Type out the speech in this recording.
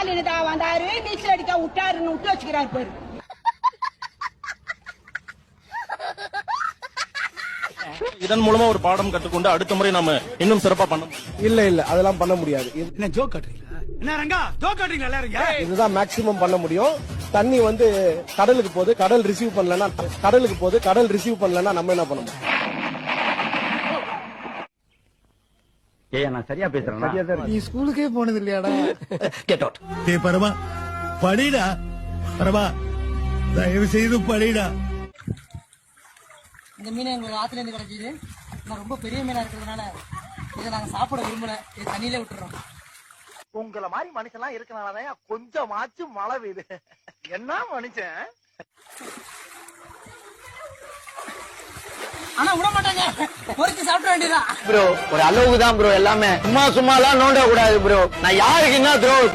ஸ்டாலின் தான் வந்தாரு நீச்சல் அடிக்க விட்டாருன்னு விட்டு வச்சுக்கிறாரு பாரு. இதன் மூலமா ஒரு பாடம் கற்றுக்கொண்டு அடுத்த முறை நாம இன்னும் சிறப்பா பண்ண இல்ல அதெல்லாம் பண்ண முடியாது. என்ன ஜோக் காட்டுறீங்களா? என்ன ரங்கா ஜோக் காட்டுறீங்களா எல்லாரும்? இதுதான் மேக்ஸிமம் பண்ண முடியும். தண்ணி வந்து கடலுக்கு போகுது, கடல் ரிசீவ் பண்ணலன்னா நம்ம என்ன பண்ண முடியும்? நான் சரியா பேசுறேன். நீ ஸ்கூலுக்கே போனது இல்லையாடா? Get out. டேய் பரமா படிடா, பரமா தயவு செய்து படிடா. இந்த மீன் எங்களுக்கு ஆத்துல இருந்து கிடைக்குது. நான் ரொம்ப பெரிய மீனா இருக்கிறதுனால இதை நாங்க சாப்பிட விரும்பல, இது தண்ணியிலே விட்டுறோம். உங்கள மாதிரி மனுஷன்லாம் இருக்கனாலதான் கொஞ்சமாச்சும் மழை பெய்யுது. என்ன மனுஷன்? ஆனா விட மாட்டாங்க, பொறிச்சு சாப்பிட வேண்டியதான் ப்ரோ. ஒரு அளவுக்கு தான் ப்ரோ எல்லாமே. சும்மா எல்லாம் நோண்ட கூடாது ப்ரோ. நான் யாருக்கு என்ன த்ரோ